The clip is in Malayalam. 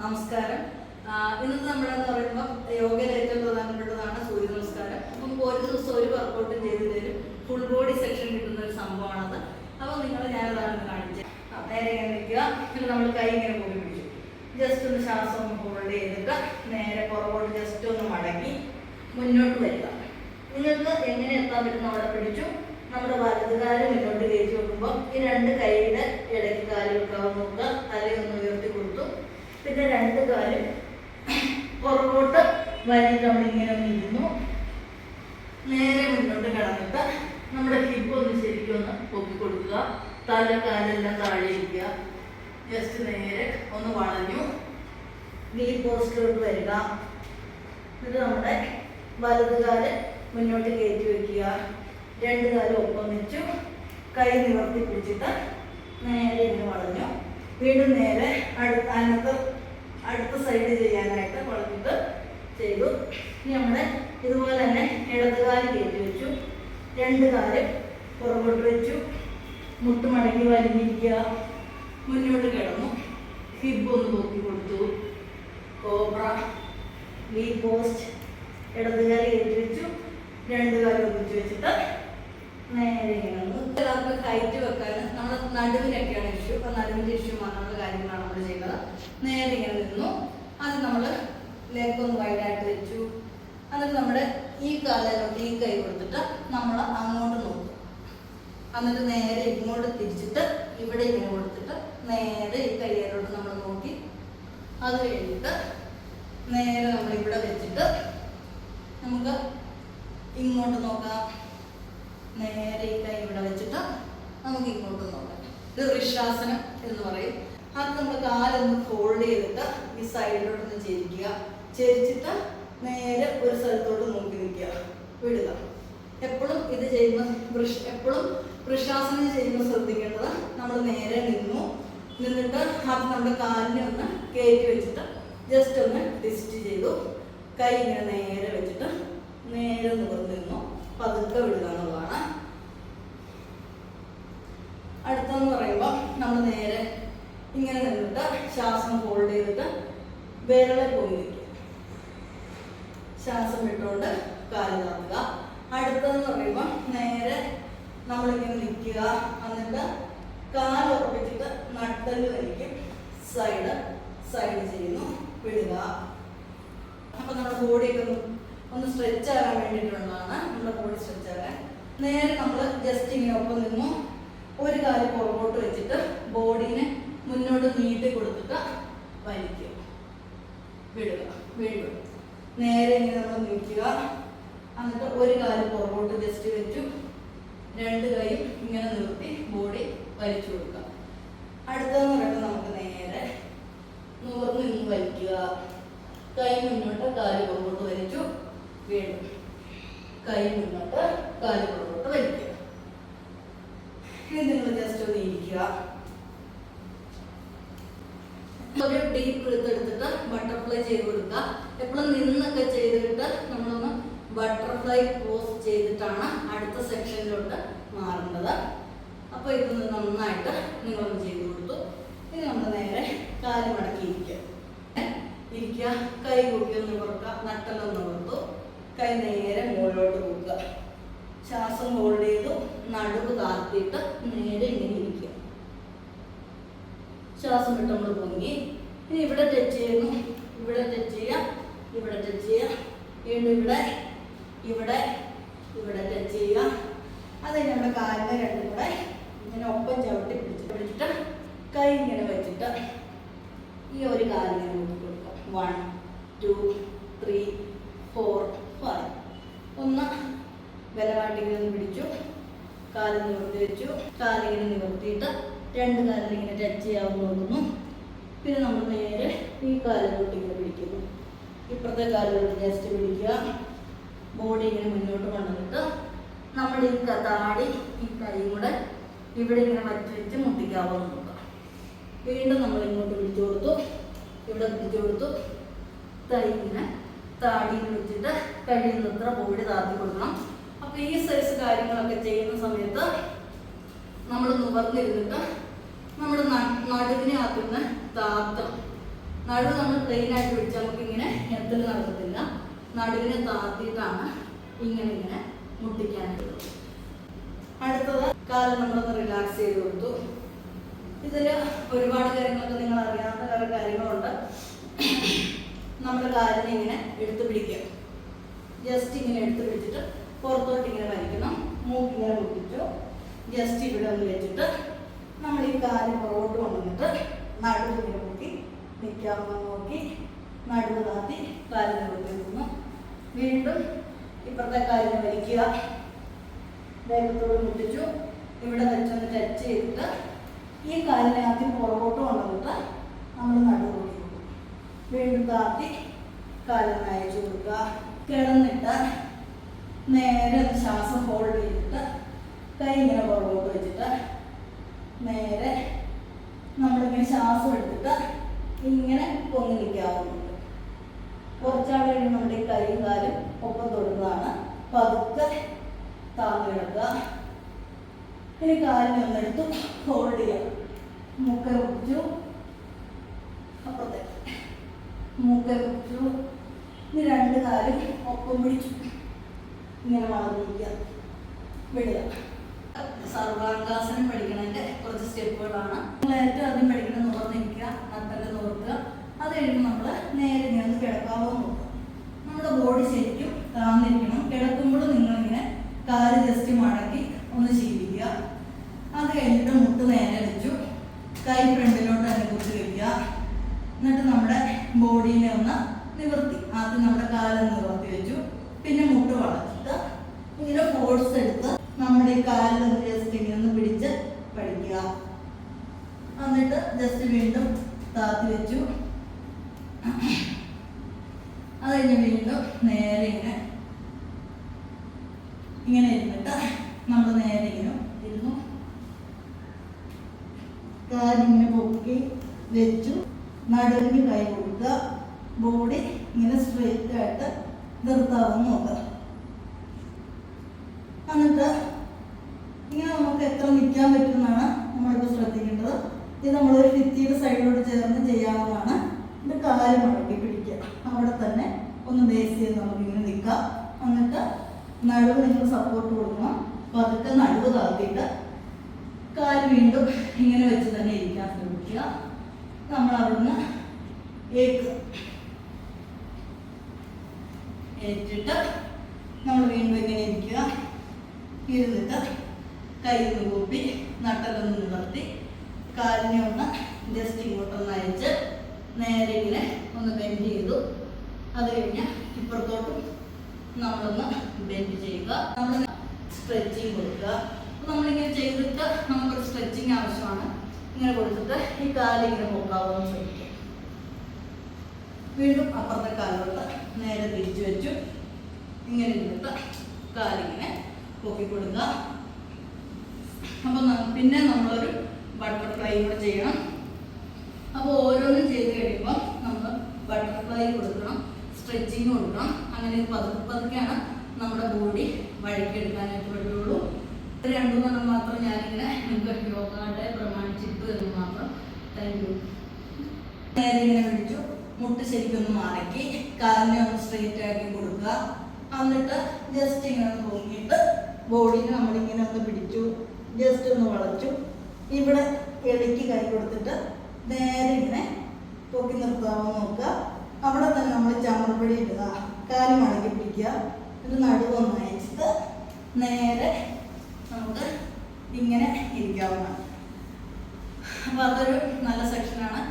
നമസ്കാരം. ഇന്നത്തെ നമ്മളെന്ന് പറയുമ്പോൾ യോഗയിൽ ഏറ്റവും പ്രധാനപ്പെട്ടതാണ് സൂര്യ നമസ്കാരം. അപ്പം ഒരു ദിവസം ഒരു വർക്കൗട്ടും ചെയ്ത് തരും. ഫുൾ ബോഡി സെക്ഷൻ കിട്ടുന്ന ഒരു സംഭവമാണത്. അപ്പോൾ നിങ്ങൾ ഞാനതാണ് കാണിച്ചത്. നേരെ ഇങ്ങനെ നിൽക്കുക. പിന്നെ നമ്മൾ കൈ ഇങ്ങനെ പോയി പിടിച്ചു. ജസ്റ്റ് ഒന്ന് ശ്വാസം ഒന്ന് ഹോൾഡ് ചെയ്തിട്ട് നേരെ പുറകോട്ട് ജസ്റ്റ് ഒന്ന് മടങ്ങി മുന്നോട്ട് വരിക. നിങ്ങൾക്ക് എങ്ങനെ എത്താൻ പറ്റുന്ന അവിടെ പിടിച്ചു. നമ്മുടെ വലതുകാല് മുന്നോട്ട് കയറ്റി വെക്കുമ്പോൾ ഈ രണ്ട് കൈയുടെ ഇടയ്ക്ക് കാല് വെക്കാവുന്ന നോക്കുക. തലയൊന്ന് ഉയർത്തി കൊടുത്തു. പിന്നെ രണ്ട് കാലും പുറകോട്ട് വലിയിട്ട് നമ്മളിങ്ങനെ ഇരുന്നു. നേരെ മുന്നോട്ട് കിടന്നിട്ട് നമ്മുടെ ഹിപ്പ് ഒന്ന് ശരിക്കും ഒന്ന് പൊക്കി കൊടുക്കുക. തല കാലെല്ലാം താഴെ ഇരിക്കുക. ജസ്റ്റ് നേരെ ഒന്ന് വളഞ്ഞു വി പോസ്റ്റിലോട്ട് വരിക. എന്നിട്ട് നമ്മുടെ വലതുകാല് മുന്നോട്ട് കയറ്റി വയ്ക്കുക. രണ്ട് കാലും ഒപ്പം വെച്ചു. കൈ നിവർത്തി പിടിച്ചിട്ട് നേരെ ഇങ്ങനെ വളഞ്ഞു. വീണ്ടും നേരെ അടുത്ത സൈഡ് ചെയ്യാനായിട്ട് വളഞ്ഞിട്ട് ചെയ്തു. ഇനി നമ്മുടെ ഇതുപോലെ തന്നെ ഇടതുകാല് കയറ്റി വെച്ചു. രണ്ട് കാല് പുറകോട്ട് വെച്ചു. മുട്ട് മടക്കി വലിഞ്ഞിരിക്കുക. മുന്നോട്ട് കിടന്നു. ഹിപ്പ് ഒന്ന് പൊക്കി കൊടുത്തു. Cobra, V post. ഇടതുകാല് കയറ്റി വെച്ചു. രണ്ട് കാലം ഒന്നിച്ച് വെച്ചിട്ട് നേരെ ഇങ്ങനെ എല്ലാവർക്കും ഹൈറ്റ് വെക്കാൻ നമ്മൾ നടുവിനൊക്കെയാണ് ഇഷ്യൂ. അപ്പം നടുവിൻ്റെ ഇഷ്യൂ വന്നുള്ള കാര്യങ്ങളാണ് നമ്മൾ ചെയ്യുന്നത്. നേരെ ഇങ്ങനെ നിന്നു. അത് നമ്മൾ ലെഗ് ഒന്ന് വൈഡായിട്ട് വെച്ചു. എന്നിട്ട് നമ്മുടെ ഈ കാലിലോട്ട് ഈ കൈ കൊടുത്തിട്ട് നമ്മൾ അങ്ങോട്ട് നോക്കും. എന്നിട്ട് നേരെ ഇങ്ങോട്ട് തിരിച്ചിട്ട് ഇവിടെ ഇങ്ങനെ കൊടുത്തിട്ട് നേരെ ഈ കൈയിലോട്ട് നമ്മൾ നോക്കി. അത് കഴിഞ്ഞിട്ട് നേരെ നമ്മളിവിടെ വെച്ചിട്ട് നമുക്ക് ഇങ്ങോട്ട് നോക്കാം. നേരെ ഈ കൈ ഇവിടെ വെച്ചിട്ട് നമുക്ക് ഇങ്ങോട്ട് നോക്കാം. ഇത് വൃഷാസനം എന്ന് പറയും. അത് നമ്മൾ കാലൊന്ന് ഫോൾഡ് ചെയ്തിട്ട് ഈ സൈഡിലോട്ടൊന്ന് ചെരിക്കുക. ചെരിച്ചിട്ട് നേരെ ഒരു സ്ഥലത്തോട്ട് നോക്കി നിൽക്കുക. വിടുക. എപ്പോഴും ഇത് ചെയ്യുമ്പോൾ എപ്പോഴും വൃഷാസനം ചെയ്യുമ്പോൾ ശ്രദ്ധിക്കേണ്ടത് നമ്മൾ നേരെ നിന്നിട്ട് അത് നമ്മുടെ കാലിനെ ഒന്ന് കയറ്റി വെച്ചിട്ട് ജസ്റ്റ് ഒന്ന് ട്വിസ്റ്റ് ചെയ്തു. കൈ ഇങ്ങനെ നേരെ വെച്ചിട്ട് നേരെ നിവർന്ന് നിന്നു. പതുക്കെ വിടുക എന്നുള്ളതാണ്. അടുത്തെന്ന് പറയുമ്പോൾ നമ്മൾ നേരെ ഇങ്ങനെ നിന്നിട്ട് ശ്വാസം ഹോൾഡ് ചെയ്തിട്ട് വിരളെ പോയി നിൽക്കുക. ശ്വാസം വിട്ടുകൊണ്ട് കാല് താത്തുക. അടുത്തതെന്ന് പറയുമ്പോൾ നേരെ നമ്മളിങ്ങനെ നിൽക്കുക. എന്നിട്ട് കാല് ഉറപ്പിച്ചിട്ട് നട്ടല് വലിക്കും. സൈഡ് ചെയ്യുന്നു. വിടുക. അപ്പം നമ്മുടെ ബോഡിയൊക്കെ ഒന്ന് സ്ട്രെച്ച് ആകാൻ വേണ്ടിയിട്ടുള്ളതാണ്. നമ്മുടെ ബോഡി സ്ട്രെച്ച് ആകാൻ നേരെ നമ്മൾ ജസ്റ്റ് ഇങ്ങനെ ഒപ്പം നിന്നു. ഒരു കാല് പുറകോട്ട് വെച്ചിട്ട് ബോഡീനെ മുന്നോട്ട് നീട്ടി കൊടുത്തിട്ട് വലിക്കുക. വിടുക. വീണ്ടും നേരെ ഇങ്ങനെ നമ്മൾ നിൽക്കുക. എന്നിട്ട് ഒരു കാല് പുറകോട്ട് ജസ്റ്റ് വെച്ചു. രണ്ട് കൈയും ഇങ്ങനെ നിർത്തി ബോഡി വലിച്ചു കൊടുക്കുക. അടുത്തതെന്ന് പറയുന്നത് നമുക്ക് നേരെ നിവർന്ന് നിന്ന് വലിക്കുക. കൈ മുന്നോട്ട് കാല് പുറകോട്ട് വലിച്ചു. വീണ്ടും കൈ മുന്നോട്ട് കാല് പുറകോട്ട് വലിക്കുക. ഇനി നിങ്ങൾ ജസ്റ്റ് ഒന്ന് ഇരിക്കുക. ഒരു ഡീപ്പ് ബ്രീത്ത് എടുത്തിട്ട് ബട്ടർഫ്ലൈ ചെയ്ത് കൊടുക്കുക. എപ്പോഴും നിന്നൊക്കെ ചെയ്തിട്ട് നമ്മളൊന്ന് ബട്ടർഫ്ലൈ പോസ് ചെയ്തിട്ടാണ് അടുത്ത സെക്ഷനിലോട്ട് മാറേണ്ടത്. അപ്പോൾ ഇതൊന്ന് നന്നായിട്ട് നിങ്ങളൊന്ന് ചെയ്ത് കൊടുത്തു. ഇനി നമ്മൾ നേരെ കാല് മടക്കി ഇരിക്കുക. കൈ കൂട്ടി ഒന്ന് കൊടുക്കുക. നട്ടലൊന്ന് കൊടുത്തു. കൈ നേരെ മുകളിലോട്ട് കൊടുക്കുക. ശ്വാസം ഹോൾഡ് ചെയ്തു. നടുവ് താഴ്ത്തിയിട്ട് നേരെ ഇങ്ങനെ ഇരിക്കുക. ശ്വാസം വിട്ട് നമ്മൾ പൊങ്ങി. ഇനി ഇവിടെ ടച്ച് ചെയ്യുന്നു. ഇവിടെ ടച്ച് ചെയ്യാം. ഇവിടെ ടച്ച് ചെയ്യാം. വീണ്ടും ഇവിടെ ടച്ച് ചെയ്യുക. അത് നമ്മുടെ കാലിനെ രണ്ടും കൂടെ ഇങ്ങനെ ഒപ്പം ചവിട്ടി പിടിച്ചിട്ട് കൈ ഇങ്ങനെ വെച്ചിട്ട് ഈ ഒരു കാലിങ്ങനെ നോക്കി കൊടുക്കുക. 1 2 3 4 5. ഒന്ന് ബലമായിട്ടിങ്ങനെ പിടിച്ചു. കാല് നിവർത്തി വെച്ചു. കാലിങ്ങനെ നിവർത്തിയിട്ട് രണ്ട് കാലിലിങ്ങനെ ടച്ച് ചെയ്യാവുന്ന നോക്കുന്നു. പിന്നെ നമ്മൾ നേരെ ഈ കാലിലോട്ട് ഇങ്ങനെ പിടിക്കുന്നു. ഇപ്പുറത്തെ കാലിലോട്ട് ജസ്റ്റ് പിടിക്കുക. ബോഡി ഇങ്ങനെ മുന്നോട്ട് കൊണ്ടുവന്നിട്ട് നമ്മുടെ ഈ താടി ഈ കൈ കൂടെ ഇവിടെ ഇങ്ങനെ വച്ച് വെച്ച് മുട്ടിക്കാവുന്ന നോക്കുക. വീണ്ടും നമ്മൾ ഇങ്ങോട്ട് പിടിച്ചു കൊടുത്തു. ഇവിടെ പിടിച്ചു കൊടുത്തു. കൈ ഇങ്ങനെ താടിയിൽ വെച്ചിട്ട് കഴിയുന്നത്ര ബോഡി താഴ്ത്തി കൊടുക്കണം. അപ്പോൾ ഈ സൈസ് കാര്യങ്ങളൊക്കെ ചെയ്യുന്ന സമയത്ത് നമ്മൾ നിവർന്നിരുന്നിട്ട് നമ്മുടെ നടുവിനെ ആക്കുന്ന താത്തണം. നടുവ് നമ്മൾ പ്ലെയിൻ ആയിട്ട് പിടിച്ചാൽ നമുക്ക് ഇങ്ങനെ എത്തൽ നടക്കത്തില്ല. നടുവിനെ താത്തിയിട്ടാണ് ഇങ്ങനെ ഇങ്ങനെ മുട്ടിക്കാനായിട്ടുള്ളത്. അടുത്തത് കാല് നമ്മളൊന്ന് റിലാക്സ് ചെയ്ത് കൊടുത്തു. ഇതിൽ ഒരുപാട് കാര്യങ്ങളൊക്കെ നിങ്ങൾ അറിയാവുന്ന കുറേ കാര്യങ്ങളുണ്ട്. നമ്മുടെ കാലിനെ ഇങ്ങനെ എടുത്ത് പിടിക്കുക. ജസ്റ്റ് ഇങ്ങനെ എടുത്ത് പിടിച്ചിട്ട് പുറത്തോട്ട് ഇങ്ങനെ വലിക്കണം. മൂക്കിങ്ങനെ മുട്ടിച്ചു ജസ്റ്റ് ഇവിടെ ഒന്ന് വെച്ചിട്ട് നമ്മൾ ഈ കാല് പുറകോട്ട് കൊണ്ടുവന്നിട്ട് നടുവ് ഇങ്ങനെ മുട്ടി നിൽക്കാമെന്ന് നോക്കി നടുവ് താത്തി കാലിനെ കൊണ്ടുവന്നു. വീണ്ടും ഇപ്പുറത്തെ കാലിനെ വലിക്കുക. ദേഹത്തോട് മുട്ടിച്ചു ഇവിടെ വെച്ചൊന്ന് ടച്ച് ചെയ്തിട്ട് ഈ കാലിനെ ആദ്യം പുറകോട്ട് കൊണ്ടുവന്നിട്ട് നമ്മൾ നടുവ് കൊടുക്കും. വീണ്ടും താത്തി കാലിനെ അയച്ചു കൊടുക്കുക. കിടന്നിട്ട് നേരെ ശ്വാസം ഹോൾഡ് ചെയ്തിട്ട് കൈ ഇങ്ങനെ പുറകോട്ട് വെച്ചിട്ട് നേരെ നമ്മളിങ്ങനെ ശ്വാസം എടുത്തിട്ട് ഇങ്ങനെ പൊങ്ങി നിൽക്കാവുന്നുണ്ട്. കുറച്ചാൾ കഴിയുമ്പോൾ നമ്മുടെ ഈ കൈയും കാലും ഒപ്പം തൊടുന്നതാണ്. പതുക്കെ താങ്ങി കിടക്കുക. ഇനി കാലിനെ ഒന്നെടുത്തു ഹോൾഡ് ചെയ്യാം. മൂക്ക പിടിച്ചു, അപ്പുറത്തേക്ക് മൂക്ക പിടിച്ചു. ഇനി രണ്ട് കാലും ഒപ്പം പിടിച്ചു ഇങ്ങനെ വളർന്നിരിക്കുക. വിടുക. സർവാംഗാസനം പഠിക്കണതിൻ്റെ കുറച്ച് സ്റ്റെപ്പുകളാണ്. നമ്മൾ ഏറ്റവും ആദ്യം പഠിക്കണം നിവർന്നിരിക്കുക, നട്ടല് നോക്കുക. അത് കഴിയുമ്പോൾ നമ്മൾ നേരെ ഇങ്ങനെ ഒന്ന് കിടക്കാവോ നോക്കുക. നമ്മുടെ ബോഡി ശരിക്കും താന്നിരിക്കണം. കിടക്കുമ്പോൾ നിങ്ങളിങ്ങനെ കാല് ജസ്റ്റ് മടക്കി ഒന്ന് ശീലിക്കുക. അത് കഴിഞ്ഞിട്ട് മുട്ട് നേരെ വെച്ചു, കൈ ഫ്രണ്ടിലോട്ട് തന്നെ കുത്തി വയ്ക്കുക. എന്നിട്ട് നമ്മുടെ ബോഡീനെ ഒന്ന് നിവർത്തി. ആദ്യം നമ്മുടെ കാലൊന്ന് നിവർത്തി വെച്ചു, പിന്നെ മുട്ട് വളച്ചിട്ട് ഇങ്ങനെ ഫോഴ്സ് എടുത്ത് നമ്മുടെ ഈ കാലിലൊന്ന് ജസ്റ്റ് ഇങ്ങനെ ഒന്ന് പിടിച്ച് പഠിക്കുക. എന്നിട്ട് ജസ്റ്റ് വീണ്ടും താത്തി വെച്ചു. അത് കഴിഞ്ഞ് വീണ്ടും നേരെ ഇങ്ങനെ ഇരുന്നിട്ട് നമ്മൾ നേരെ ഇങ്ങനെ ഇരുന്നു. കാലിങ്ങനെ പൊക്കി വെച്ചു, നടുവിന് കൈ കൊടുക്കുക. ബോഡി ഇങ്ങനെ സ്ട്രെയിറ്റ് ആയിട്ട് നിർത്താവുന്ന നോക്കുക. എന്നിട്ട് ഇങ്ങനെ നമുക്ക് എത്ര നിൽക്കാൻ പറ്റുമെന്നാണ് നമ്മളിപ്പോൾ ശ്രദ്ധിക്കേണ്ടത്. ഇത് നമ്മളൊരു ഭിത്തിയുടെ സൈഡിലോട്ട് ചേർന്ന് ചെയ്യാവുന്നതാണ്. ഇത് കാല് മടക്കി പിടിക്കുക. അവിടെ തന്നെ ഒന്ന് ബേസ് ചെയ്ത് നമുക്കിങ്ങനെ നിൽക്കാം. എന്നിട്ട് നടുവ് നിങ്ങൾ സപ്പോർട്ട് കൊടുക്കണം. പതുക്കെ നടുവ് താത്തിയിട്ട് കാല് വീണ്ടും ഇങ്ങനെ വെച്ച് തന്നെ ഇരിക്കാൻ ശ്രമിക്കുക. നമ്മൾ അവിടുന്ന് ഏറ്റിട്ട് നമ്മൾ വീണ്ടും ഇങ്ങനെ ഇരിക്കുക. ഇരുന്നിട്ട് കൈ ഒന്ന് കൂപ്പി നട്ടലൊന്ന് നിവർത്തി കാലിനെ ഒന്ന് ജസ്റ്റ് ഇങ്ങോട്ടൊന്ന് അയച്ച് നേരെ ഇങ്ങനെ ഒന്ന് ബെൻഡ് ചെയ്തു. അത് കഴിഞ്ഞ് ഇപ്പുറത്തോട്ടും നമ്മളൊന്ന് ബെൻഡ് ചെയ്യുക. നമ്മൾ സ്ട്രെച്ചിങ് കൊടുക്കുക. അപ്പോൾ നമ്മളിങ്ങനെ ചെയ്തിട്ട് നമുക്കൊരു സ്ട്രെച്ചിങ് ആവശ്യമാണ്. ഇങ്ങനെ കൊടുത്തിട്ട് ഈ കാലിങ്ങനെ പൊക്കാവുന്ന ശ്രമിക്കുക. വീണ്ടും അപ്പുറത്തെ കാലോട്ട് നേരെ തിരിച്ചു വെച്ചു ഇങ്ങനെ ഇരുന്നിട്ട് കാലിങ്ങനെ പൊക്കി കൊടുക്കുക. അപ്പോൾ പിന്നെ നമ്മളൊരു ബട്ടർഫ്ലൈ കൂടെ ചെയ്യണം. അപ്പോൾ ഓരോന്നും ചെയ്ത് കഴിയുമ്പോൾ നമ്മൾ ബട്ടർഫ്ലൈ കൊടുക്കണം, സ്ട്രെച്ചിങ് കൊടുക്കണം. അങ്ങനെ പതുക്കെ പതുക്കെയാണ് നമ്മുടെ ബോഡി വഴിക്കെടുക്കാനായിട്ട് പറ്റുള്ളൂ. രണ്ടുമൂന്നെണ്ണം മാത്രം ഞാനിങ്ങനെ എനിക്കൊരു യോഗയുടെ പ്രമാണിച്ചിട്ട് എന്ന് മാത്രം. Thank you. നേരെ ഇങ്ങനെ പിടിച്ചു, മുട്ട് ശരിക്കൊന്ന് മടക്കി കാലിനെ ഒന്ന് സ്ട്രെയിറ്റ് ആക്കി കൊടുക്കുക. എന്നിട്ട് ജസ്റ്റ് ഇങ്ങനെ ഒന്ന് പൊങ്ങിയിട്ട് ബോഡിനെ നമ്മളിങ്ങനെ ഒന്ന് പിടിച്ചു, ജസ്റ്റ് ഒന്ന് വളച്ചു. ഇവിടെ ഇടയ്ക്ക് കൈ കൊടുത്തിട്ട് നേരെ ഇങ്ങനെ പൊക്കി നിർത്താമെന്ന് നോക്കുക. അവിടെ തന്നെ നമ്മൾ ചമർപ്പടി ഇടുക. കാല് മടക്കി പിടിക്കുക. ഇത് നടുവൊന്ന് അയച്ചിട്ട് നേരെ നമുക്ക് ഇങ്ങനെ ഇരിക്കാവുന്നതാണ്. അപ്പോൾ അതൊരു നല്ല സെക്ഷനാണ്.